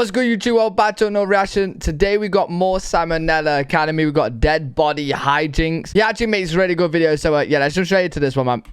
What's good, YouTube? Well, back to another reaction. Today we got more Onella Academy. We got Dead Body Hijinks. He actually makes really good videos. So yeah, let's jump straight into this one, man.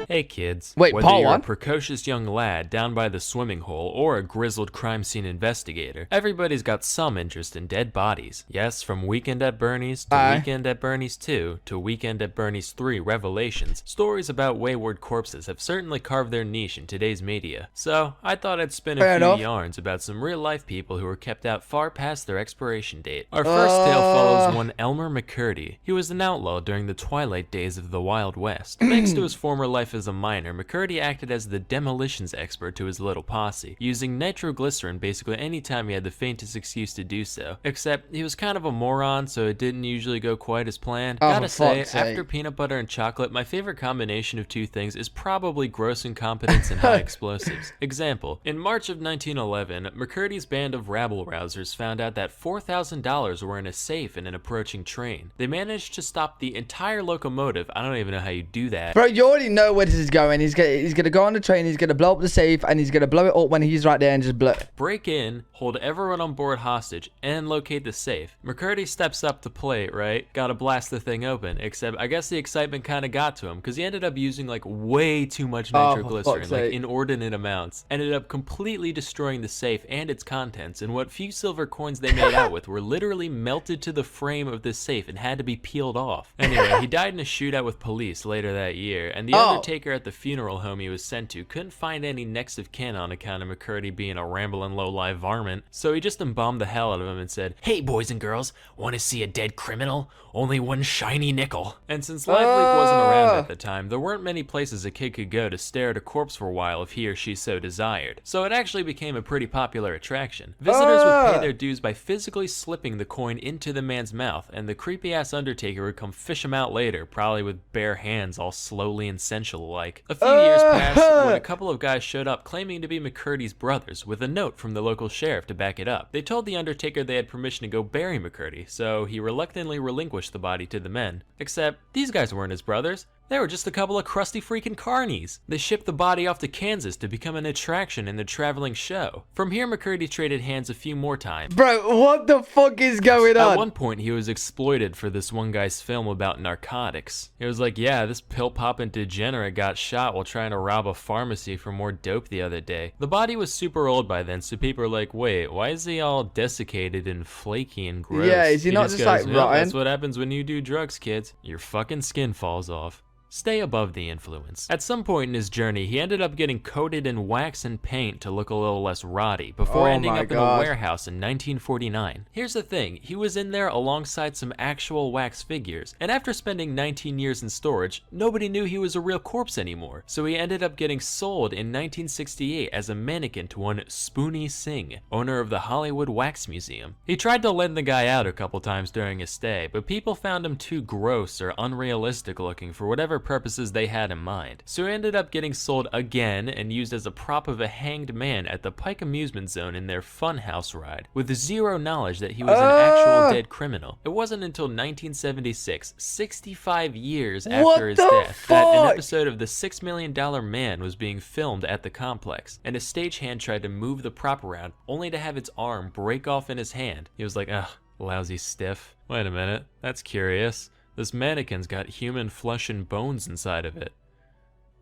Hey kids, wait, whether you're a precocious young lad down by the swimming hole or a grizzled crime scene investigator, everybody's got some interest in dead bodies. Yes, from Weekend at Bernie's to Weekend at Bernie's 2 to Weekend at Bernie's 3 Revelations, stories about wayward corpses have certainly carved their niche in today's media. So, I thought I'd spin a few yarns about some real-life people who were kept out far past their expiration date. Our first tale follows one Elmer McCurdy. He was an outlaw during the twilight days of the Wild West. Thanks to his former life as a miner, McCurdy acted as the demolitions expert to his little posse, using nitroglycerin basically anytime he had the faintest excuse to do so. Except, he was kind of a moron, so it didn't usually go quite as planned. Gotta say, after peanut butter and chocolate, my favorite combination of two things is probably gross incompetence and high explosives. Example, in March of 1911, McCurdy's band of rabble-rousers found out that $4,000 were in a safe in an approaching train. They managed to stop the entire locomotive. I don't even know how you do that. Bro, you already know where this is going. He's gonna go on the train, he's gonna blow up the safe, and he's gonna blow it up when he's right there and just blow it. Break in, hold everyone on board hostage, and locate the safe. McCurdy steps up to plate, right? Gotta blast the thing open, except I guess the excitement kind of got to him, because he ended up using like way too much nitroglycerin, like inordinate amounts. Ended up completely destroying the safe and its contents, and what few silver coins they made out with were literally melted to the frame of the safe and had to be peeled off. Anyway, he died in a shootout with police later that year, and the undertaker at the funeral home he was sent to couldn't find any next of kin on account of McCurdy being a rambling low-life varmint, so he just embalmed the hell out of him and said, "Hey boys and girls, want to see a dead criminal? Only one shiny nickel." And since Live Leak wasn't around at the time, there weren't many places a kid could go to stare at a corpse for a while if he or she so desired, so it actually became a pretty popular attraction. Visitors would pay their dues by physically slipping the coin into the man's mouth, and the creepy-ass undertaker would come fish him out later, probably with bare hands all slowly and sensual-like. A few years passed when a couple of guys showed up claiming to be McCurdy's brothers with a note from the local sheriff to back it up. They told the undertaker they had permission to go bury McCurdy, so he reluctantly relinquished the body to the men. Except, these guys weren't his brothers. They were just a couple of crusty freaking carnies. They shipped the body off to Kansas to become an attraction in the traveling show. From here, McCurdy traded hands a few more times. Bro, what the fuck is going on? At one point, he was exploited for this one guy's film about narcotics. It was like, yeah, this pill-popping degenerate got shot while trying to rob a pharmacy for more dope the other day. The body was super old by then, so people were like, wait, why is he all desiccated and flaky and gross? Yeah, is he not just like rotten? That's what happens when you do drugs, kids. Your fucking skin falls off. Stay above the influence. At some point in his journey, he ended up getting coated in wax and paint to look a little less rotty, before ending up in a warehouse in 1949. Here's the thing, he was in there alongside some actual wax figures, and after spending 19 years in storage, nobody knew he was a real corpse anymore, so he ended up getting sold in 1968 as a mannequin to one Spoony Singh, owner of the Hollywood Wax Museum. He tried to lend the guy out a couple times during his stay, but people found him too gross or unrealistic looking for whatever purposes they had in mind. So he ended up getting sold again and used as a prop of a hanged man at the Pike Amusement Zone in their Funhouse ride, with zero knowledge that he was an actual dead criminal. It wasn't until 1976, 65 years after his death, that an episode of The $6 Million Man was being filmed at the complex, and a stagehand tried to move the prop around, only to have its arm break off in his hand. He was like, ugh, lousy stiff. Wait a minute, that's curious. This mannequin's got human flesh and bones inside of it.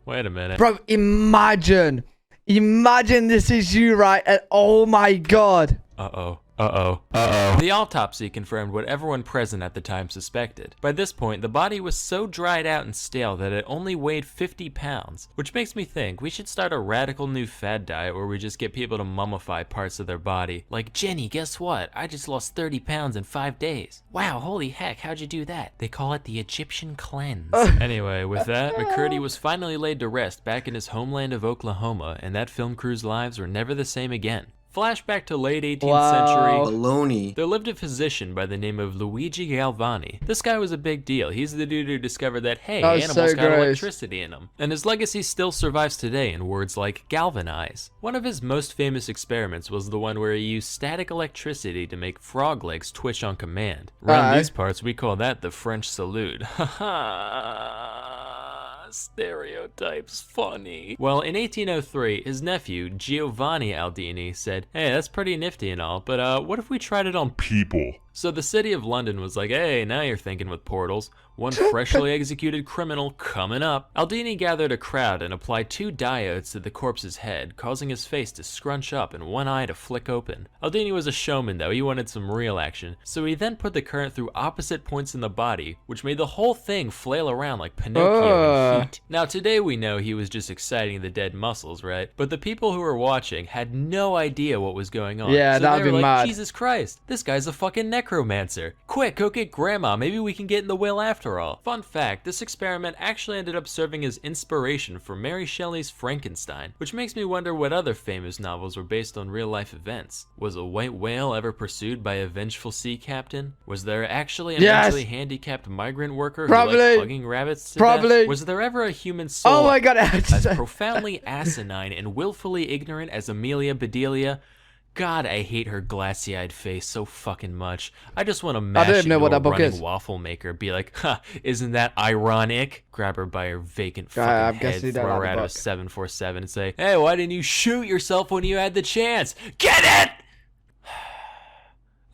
Wait a minute. Bro, imagine this is you, right? And oh my god. Uh-oh. The autopsy confirmed what everyone present at the time suspected. By this point, the body was so dried out and stale that it only weighed 50 pounds, which makes me think we should start a radical new fad diet where we just get people to mummify parts of their body. Like, Jenny, guess what? I just lost 30 pounds in 5 days. Wow, holy heck, how'd you do that? They call it the Egyptian cleanse. Anyway, with that, McCurdy was finally laid to rest back in his homeland of Oklahoma, and that film crew's lives were never the same again. Flashback to late 18th century. Baloney. There lived a physician by the name of Luigi Galvani. This guy was a big deal. He's the dude who discovered that, hey, animals got electricity in them. And his legacy still survives today in words like galvanize. One of his most famous experiments was the one where he used static electricity to make frog legs twitch on command. Around these parts, we call that the French salute. Ha ha. stereotypes funny. Well, in 1803, his nephew, Giovanni Aldini, said, hey, that's pretty nifty and all, but what if we tried it on people? So the city of London was like, hey, now you're thinking with portals. One freshly executed criminal coming up. Aldini gathered a crowd and applied 2 diodes to the corpse's head, causing his face to scrunch up and one eye to flick open. Aldini was a showman though, he wanted some real action, so he then put the current through opposite points in the body, which made the whole thing flail around like Pinocchio in heat. Now today we know he was just exciting the dead muscles, right? But the people who were watching had no idea what was going on. Yeah, so that'd they were be like, mad. Jesus Christ, this guy's a fucking necromancer. Quick, go get grandma, maybe we can get in the will after all. Fun fact, this experiment actually ended up serving as inspiration for Mary Shelley's Frankenstein, which makes me wonder what other famous novels were based on real life events. Was a white whale ever pursued by a vengeful sea captain? Was there actually a mentally handicapped migrant worker who liked hugging rabbits to death? Was there ever a human soul Oh my god, as profoundly asinine and willfully ignorant as Amelia Bedelia? God, I hate her glassy-eyed face so fucking much. I just want to mash into a running waffle maker, be like, huh, isn't that ironic? Grab her by her vacant fucking head, throw her out of a 747 and say, hey, why didn't you shoot yourself when you had the chance? Get it!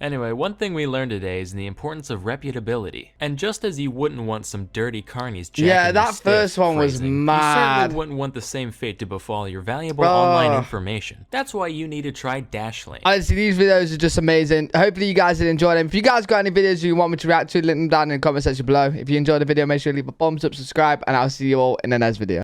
Anyway, one thing we learned today is the importance of reputability. And just as you wouldn't want some dirty carnies jacking that first one was mad. You certainly wouldn't want the same fate to befall your valuable online information. That's why you need to try Dashlane. Honestly, these videos are just amazing. Hopefully you guys did enjoy them. If you guys got any videos you want me to react to, link them down in the comment section below. If you enjoyed the video, make sure to leave a thumbs up, subscribe, and I'll see you all in the next video.